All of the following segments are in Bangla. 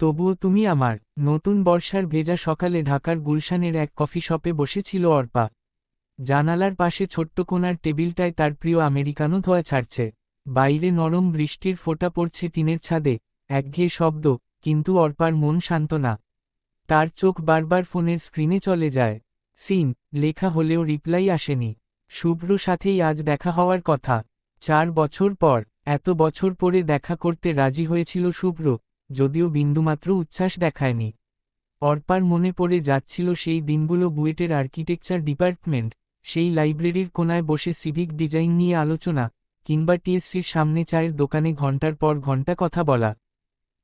তবুও তুমি আমার। নতুন বর্ষার ভেজা সকালে ঢাকার গুলশানের এক কফি শপে বসেছিল অর্পা। জানালার পাশে ছোট্ট কোণার টেবিলটায় তার প্রিয় আমেরিকানো ধোয়া ছাড়ছে। বাইরে নরম বৃষ্টির ফোঁটা পড়ছে টিনের ছাদে, একঘেয়ে শব্দ, কিন্তু অর্পার মন শান্ত না। তার চোখ বারবার ফোনের স্ক্রিনে চলে যায়। সিন লেখা হলেও রিপ্লাই আসেনি। শুভ্র সাথেই আজ দেখা হওয়ার কথা। 4 বছর পর। এত বছর পরে দেখা করতে রাজি হয়েছিল শুভ্র, যদিও বিন্দুমাত্র উচ্ছ্বাস দেখায়নি। অর্পার মনে পড়ে যাচ্ছিল সেই দিনগুলো, বুয়েটের আর্কিটেকচার ডিপার্টমেন্ট, সেই লাইব্রেরির কোনায় বসে সিভিক ডিজাইন নিয়ে আলোচনা, কিংবা টিএসসির সামনে চায়ের দোকানে ঘন্টার পর ঘন্টা কথা বলা।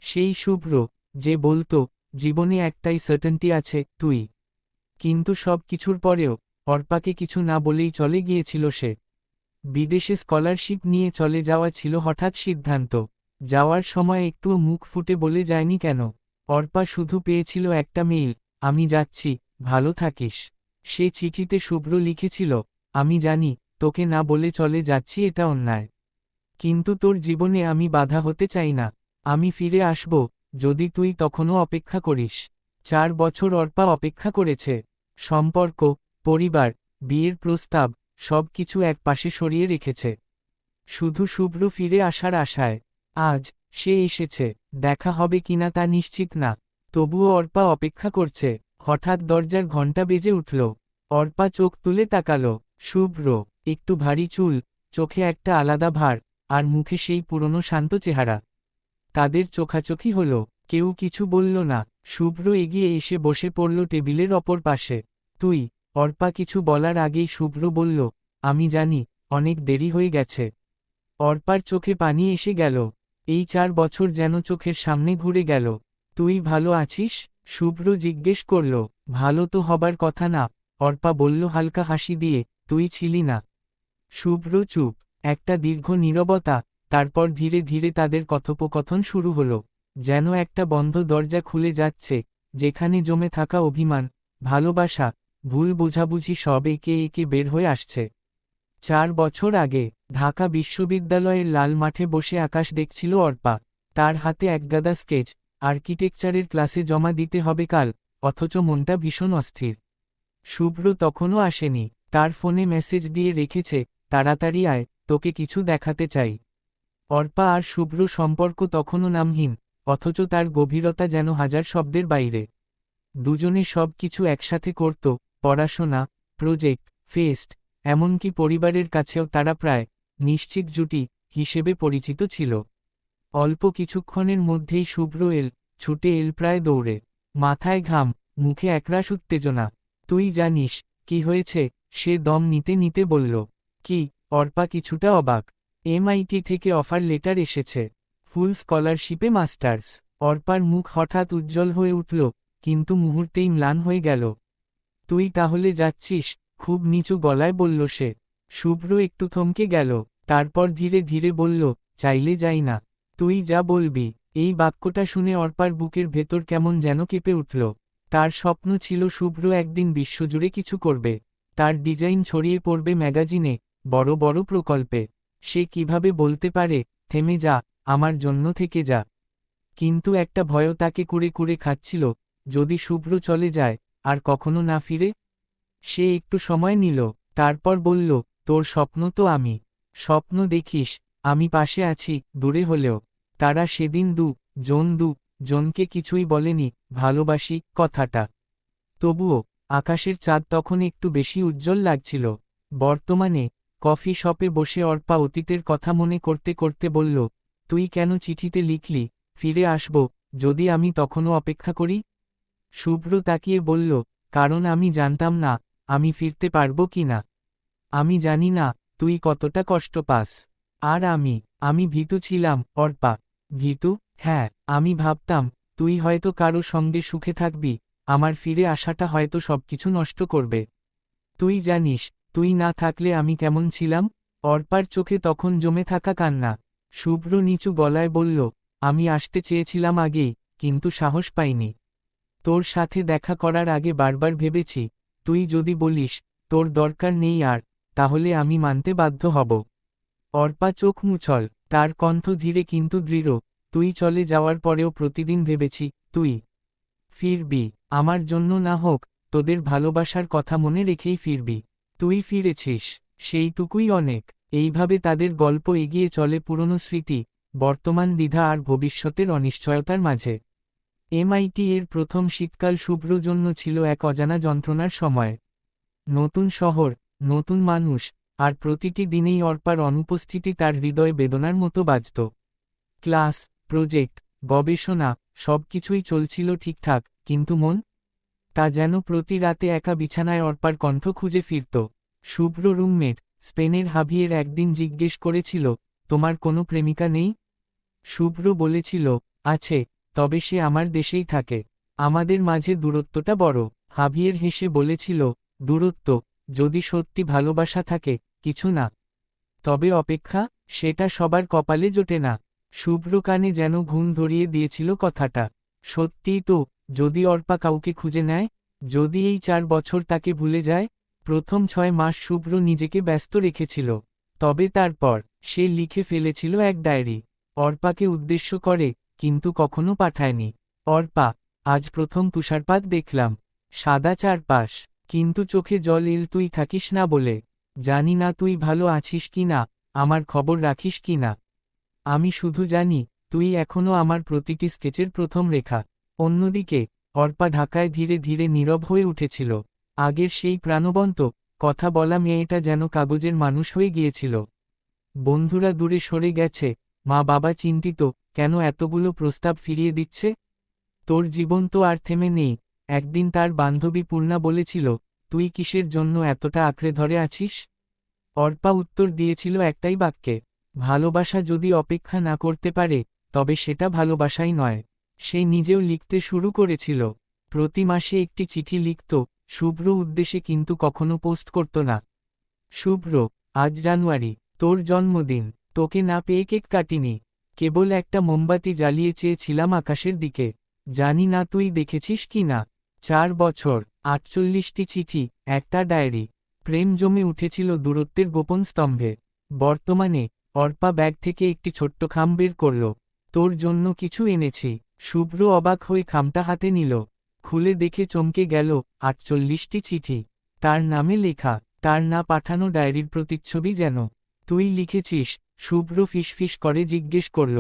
সেই শুভ্র, যে বলতো, জীবনে একটাই সার্টেনটি আছে, তুই। কিন্তু সব কিছুর পরেও অর্পাকে কিছু না বলেই চলে গিয়েছিল সে। বিদেশে স্কলারশিপ নিয়ে চলে যাওয়া ছিল হঠাৎ সিদ্ধান্ত। যাওয়ার সময় একটুও মুখ ফুটে বলে যায়নি কেন। অর্পা শুধু পেয়েছিল একটা মেইল, আমি যাচ্ছি, ভালো থাকিস। সে চিঠিতে শুভ্র লিখেছিল, আমি জানি, তোকে না বলে চলে যাচ্ছি এটা অন্যায়। কিন্তু তোর জীবনে আমি বাধা হতে চাই না। আমি ফিরে আসব, যদি তুই তখনও অপেক্ষা করিস। 4 বছর অর্পা অপেক্ষা করেছে। সম্পর্ক, পরিবার, বিয়ের প্রস্তাব, সব কিছু এক পাশে সরিয়ে রেখেছে। শুধু শুভ্র ফিরে আসার আশায়। আজ সে এসেছে, দেখা হবে কিনা তা নিশ্চিত না। তবুও অর্পা অপেক্ষা করছে। হঠাৎ দরজার ঘণ্টা বেজে উঠল। অর্পা চোখ তুলে তাকালো। শুভ্র, একটু ভারী চুল, চোখে একটা আলাদা ভার, আর মুখে সেই পুরনো শান্ত চেহারা। তাদের চোখাচোখি হলো, কেউ কিছু বলল না। শুভ্র এগিয়ে এসে বসে পড়ল টেবিলের অপর পাশে। তুই। অর্পা কিছু বলার আগেই শুভ্র বলল, আমি জানি, অনেক দেরি হয়ে গেছে। অর্পার চোখে পানি এসে গেল। এই 4 বছর যেন চোখের সামনে ঘুরে গেল। তুই ভালো আছিস? শুভ্র জিজ্ঞেস করল। ভালো তো হবার কথা না, অর্পা বলল হালকা হাসি দিয়ে, তুই ছিলি না। শুভ্র চুপ। একটা দীর্ঘ নীরবতা, তারপর ধীরে ধীরে তাদের কথোপকথন শুরু হলো। যেন একটা বন্ধ দরজা খুলে যাচ্ছে, যেখানে জমে থাকা অভিমান, ভালোবাসা, ভুল বোঝাবুঝি সব একে একে বের হয়ে আসছে। 4 বছর আগে ঢাকা বিশ্ববিদ্যালয়ের লাল মাঠে বসে আকাশ দেখছিল অর্পা। তার হাতে একগাদা স্কেচ, আর্কিটেকচারের ক্লাসে জমা দিতে হবে কাল, অথচ মনটা ভীষণ অস্থির। শুভ্র তখনও আসেনি। তার ফোনে মেসেজ দিয়ে রেখেছে, তাড়াতাড়ি আয়, তোকে কিছু দেখাতে চাই। অর্পা আর শুভ্র সম্পর্ক তখনও নামহীন, অথচ তার গভীরতা যেন হাজার শব্দের বাইরে। দুজনে সব কিছু একসাথে করত, পড়াশোনা, প্রজেক্ট, ফেস্ট, এমনকি পরিবারের কাছেও তারা প্রায় নিশ্চিত জুটি হিসেবে পরিচিত ছিল। অল্প কিছুক্ষণের মধ্যেই শুভ্র ছুটে এল প্রায় দৌড়ে। মাথায় ঘাম, মুখে একরাশ উত্তেজনা। তুই জানিস কি হয়েছে? সে দম নিতে নিতে বলল। কি? অর্পা কিছুটা অবাক। এমআইটি থেকে অফার লেটার এসেছে, ফুল স্কলারশিপে মাস্টার্স। অর্পার মুখ হঠাৎ উজ্জ্বল হয়ে উঠল, কিন্তু মুহূর্তেই ম্লান হয়ে গেল। তুই তাহলে যাচ্ছিস? খুব নিচু গলায় বলল সে। শুভ্র একটু থমকে গেল, তারপর ধীরে ধীরে বলল, চাইলে যাই না। তুই যা বলবি। এই বাক্যটা শুনে অর্পার বুকের ভেতর কেমন যেন কেঁপে উঠল। তার স্বপ্ন ছিল শুভ্র একদিন বিশ্বজুড়ে কিছু করবে। তার ডিজাইন ছড়িয়ে পড়বে ম্যাগাজিনে, বড় বড় প্রকল্পে। সে কিভাবে বলতে পারে, থেমে যা, আমার জন্য থেকে যা। কিন্তু একটা ভয়ও তাকে কুরে কুরে খাচ্ছিল, যদি শুভ্র চলে যায়, আর কখনো না ফিরে। সে একটু সময় নিল, তারপর বলল, তোর স্বপ্ন তো আমি। স্বপ্ন দেখিস, আমি পাশে আছি, দূরে হলেও। তারা সেদিন জনকে কিছুই বলেনি, ভালোবাসি কথাটা। তবুও আকাশের চাঁদ তখন একটু বেশি উজ্জ্বল লাগছিল। বর্তমানে কফি শপে বসে অর্পা অতীতের কথা মনে করতে করতে বলল, তুই কেন চিঠিতে লিখলি, ফিরে আসব, যদি আমি তখনও অপেক্ষা করি? শুভ্র তাকিয়ে বলল, কারণ আমি জানতাম না আমি ফিরতে পারবো কি না। আমি জানি না তুই কতটা কষ্ট পাস। আর আমি ভীতু ছিলাম অর্পা। ভীতু? হ্যাঁ, আমি ভাবতাম তুই হয়তো কারো সঙ্গে সুখে থাকবি, আমার ফিরে আসাটা হয়তো সবকিছু নষ্ট করবে। তুই জানিস, তুই না থাকলে আমি কেমন ছিলাম? অর্পার চোখে তখন জমে থাকা কান্না। শুভ্র নিচু গলায় বলল, আমি আসতে চেয়েছিলাম আগেই, কিন্তু সাহস পাইনি। তোর সাথে দেখা করার আগে বারবার ভেবেছি, তুই যদি বলিস তোর দরকার নেই আর, তাহলে আমি মানতে বাধ্য হব। অর্পা চোখ মুছল, তার কণ্ঠ ধীরে কিন্তু দৃঢ়, তুই চলে যাওয়ার পরেও প্রতিদিন ভেবেছি তুই ফিরবি, আমার জন্য না হোক, তোদের ভালোবাসার কথা মনে রেখেই ফিরবি। তুই ফিরেছিস, সেইটুকুই অনেক। এইভাবে তাদের গল্প এগিয়ে চলে পুরনো স্মৃতি, বর্তমান দ্বিধা আর ভবিষ্যতের অনিশ্চয়তার মাঝে। এমআইটি এর প্রথম শীতকাল শুভ্র জন্য ছিল এক অজানা যন্ত্রণার সময়। নতুন শহর, নতুন মানুষ, আর প্রতিটি দিনেই অর্পার অনুপস্থিতি তার হৃদয়ে বেদনার মতো বাজত। ক্লাস, প্রজেক্ট, গবেষণা, সবকিছুই চলছিল ঠিকঠাক, কিন্তু মন, তা যেন প্রতি রাতে একা বিছানায় অর্পার কণ্ঠ খুঁজে ফিরত। শুভ্র রুমমেট, স্পেনের হাভিয়ের একদিন জিজ্ঞেস করেছিল, তোমার কোনো প্রেমিকা নেই? শুভ্র বলেছিল, আছে, তবে সে আমার দেশেই থাকে। আমাদের মাঝে দূরত্বটা বড়। হাভিয়ের হেসে বলেছিল, দূরত্ব, যদি সত্যি ভালোবাসা থাকে, কিছু না। তবে অপেক্ষা, সেটা সবার কপালে জোটে না। শুভ্র কানে যেন ঘুম ধরিয়ে দিয়েছিল কথাটা। সত্যিই তো, যদি অর্পা কাউকে খুঁজে নেয়, যদি এই 4 বছর তাকে ভুলে যায়। প্রথম 6 মাস শুভ্র নিজেকে ব্যস্ত রেখেছিল। তবে তারপর সে লিখে ফেলেছিল এক ডায়েরি, অর্পাকে উদ্দেশ্য করে, কিন্তু কখনো পাঠায়নি। অর্পা, আজ প্রথম তুষারপাত দেখলাম। সাদা চারপাশ, কিন্তু চোখে জল এল তুই থাকিস না বলে। জানি না তুই ভালো আছিস কি না, আমার খবর রাখিস কি না। আমি শুধু জানি, তুই এখনো আমার প্রতিটি স্কেচের প্রথম রেখা। অন্যদিকে, অর্পা ঢাকায় ধীরে ধীরে নীরব হয়ে উঠেছিল। আগের সেই প্রাণবন্ত, কথা বলা মেয়েটা যেন কাগজের মানুষ হয়ে গিয়েছিল। বন্ধুরা দূরে সরে গেছে, মা বাবা চিন্তিত, কেন এতগুলো প্রস্তাব ফিরিয়ে দিচ্ছে। তোর জীবন তো আর থেমে নেই। একদিন তার বান্ধবী পূর্ণা বলেছিল, তুই কিসের জন্য এতটা আঁকড়ে ধরে আছিস? অর্পা উত্তর দিয়েছিল একটাই বাক্যে, ভালোবাসা যদি অপেক্ষা না করতে পারে, তবে সেটা ভালোবাসাই নয়। সে নিজেও লিখতে শুরু করেছিল। প্রতি মাসে একটি চিঠি লিখত, শুভ্র উদ্দেশ্যে, কিন্তু কখনো পোস্ট করত না। শুভ্র, আজ জানুয়ারি, তোর জন্মদিন। তোকে না পেয়ে কেক কাটিনি। কেবল একটা মোমবাতি জ্বালিয়ে চেয়েছিলাম আকাশের দিকে। জানি না তুই দেখেছিস কি না। 4 বছর, 48টি চিঠি, একটা ডায়েরি। প্রেম জমে উঠেছিল দূরত্বের গোপন স্তম্ভে। বর্তমানে, অর্পা ব্যাগ থেকে একটি ছোট্ট খাম বের করল। তোর জন্য কিছু এনেছি। শুভ্র অবাক হয়ে খামটা হাতে নিল। খুলে দেখে চমকে গেল, 48টি চিঠি। তার নামে লেখা, তার না পাঠানো ডায়েরির প্রতিচ্ছবি যেন। তুই লিখেছিস? শুভ্র ফিসফিস করে জিজ্ঞেস করল।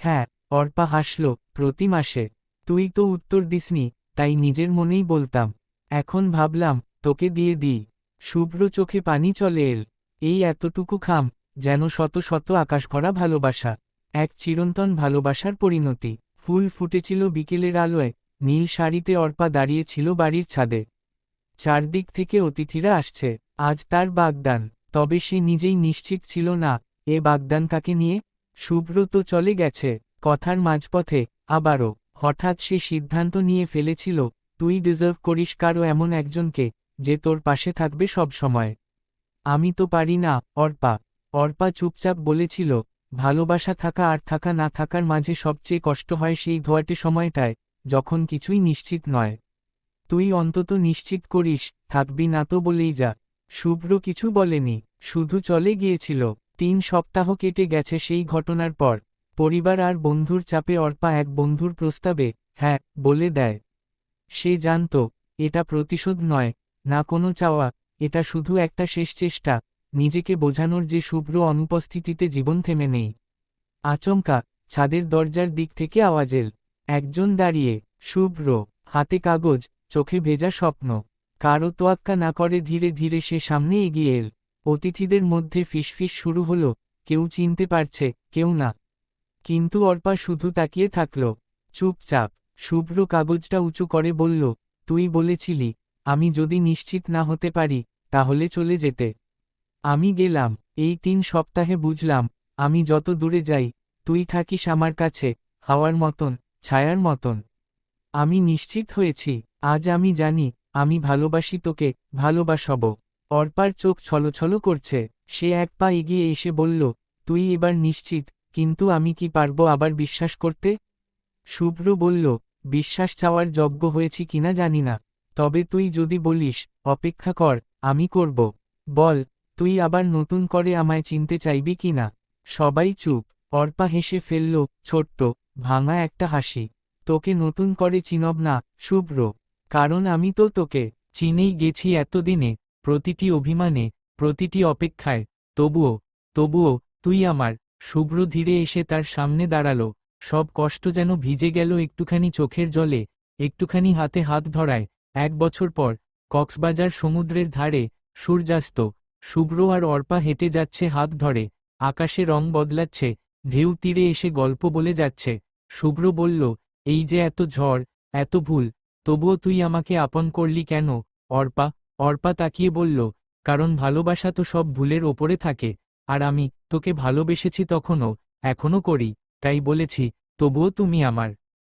হ্যাঁ, অর্পা হাসল, প্রতি মাসে। তুই তো উত্তর দিসনি, তাই নিজের মনেই বলতাম। এখন ভাবলাম, তোকে দিয়ে দিই। শুভ্র চোখে পানি চলে এল। এই এতটুকু খাম, যেন শত শত আকাশভরা ভালোবাসা। এক চিরন্তন ভালোবাসার পরিণতি। ফুল ফুটেছিল বিকেলের আলোয়, নীল শাড়িতে অর্পা দাঁড়িয়েছিল বাড়ির ছাদে। চারদিক থেকে অতিথিরা আসছে, আজ তার বাগদান। তবে সে নিজেই নিশ্চিত ছিল না, এ বাগদান কাকে নিয়ে। শুভ্র তো চলে গেছে। কথার মাঝপথে, আবারও, হঠাৎ সে সিদ্ধান্ত নিয়ে ফেলেছিল, তুই ডিজার্ভ করিস কারো এমন একজনকে, যে তোর পাশে থাকবে সব সময়। আমি তো পারি না, অর্পা। অর্পা চুপচাপ বলেছিল, ভালোবাসা থাকা আর থাকা না থাকার মাঝে সবচেয়ে কষ্ট হয় সেই ধোয়াটে সময়টায়, যখন কিছুই নিশ্চিত নয়। তুই অন্তত নিশ্চিত করিস, থাকবি না তো বলেই যা। শুভ্র কিছু বলেনি, শুধু চলে গিয়েছিল। 3 সপ্তাহ কেটে গেছে সেই ঘটনার পর। পরিবার আর বন্ধুর চাপে অর্পা এক বন্ধুর প্রস্তাবে হ্যাঁ বলে দেয়। সে জানত, এটা প্রতিশোধ নয়, না কোনো চাওয়া, এটা শুধু একটা শেষ চেষ্টা, নিজেকে বোঝানোর যে শুভ্র অনুপস্থিতিতে জীবন থেমে নেই। আচমকা, ছাদের দরজার দিক থেকে আওয়াজ এল। একজন দাঁড়িয়ে, শুভ্র, হাতে কাগজ, চোখে ভেজা স্বপ্ন। কারো তোয়াক্কা না করে ধীরে ধীরে সে সামনে এগিয়ে এল। অতিথিদের মধ্যে ফিসফিস শুরু হলো, কেউ চিনতে পারছে, কেউ না। কিন্তু অর্পা শুধু তাকিয়ে থাকল, চুপচাপ। শুভ্র কাগজটা উঁচু করে বলল, তুই বলেছিলি, আমি যদি নিশ্চিত না হতে পারি, তাহলে চলে যেতে। আমি গেলাম। এই 3 সপ্তাহে বুঝলাম, আমি যত দূরে যাই, তুই থাকিস আমার কাছে, হাওয়ার মতন, ছায়ার মতন। আমি নিশ্চিত হয়েছি, আজ আমি জানি, আমি ভালোবাসি তোকে, ভালোবাসব। অর্পার চোখ ছলছল করছে। সে এক পা এগিয়ে এসে বলল, তুই এবার নিশ্চিত, কিন্তু আমি কি পারবো আবার বিশ্বাস করতে? শুভ্র বলল, বিশ্বাস চাওয়ার যোগ্য হয়েছি কিনা জানি না, তবে তুই যদি বলিস, অপেক্ষা কর, আমি করব। বল, তুই আবার নতুন করে আমায় চিনতে চাইবি কিনা? সবাই চুপ। অর্পা হেসে ফেলল, ছোট্ট, ভাঙা একটা হাসি। তোকে নতুন করে চিনব না, শুভ্র। কারণ আমি তো তোকে চিনেই গেছি এতদিনে, প্রতিটি অভিমানে, প্রতিটি অপেক্ষায়। তবুও তুই আমার। শুভ্র ধীরে এসে তার সামনে দাঁড়ালো, সব কষ্ট যেন ভিজে গেল একটুখানি চোখের জলে, একটুখানি হাতে হাত ধরায়। 1 বছর পর, কক্সবাজার সমুদ্রের ধারে, সূর্যাস্ত। শুভ্র আর অর্পা হেঁটে যাচ্ছে হাত ধরে, আকাশে রং বদলাচ্ছে, ঢেউ তীরে এসে গল্প বলে যাচ্ছে। শুভ্র বলল, এই যে এত ঝড়, এত ভুল, তবুও তুই আমাকে আপন করলি কেন? অর্পা তাকিয়ে বলল, কারণ ভালোবাসা তো সব ভুলের ওপরে থাকে। আর আমি তোকে ভালোবেসেছি তখনও, এখনো করি, তাই বলেছি, তবুও তুমি আমার।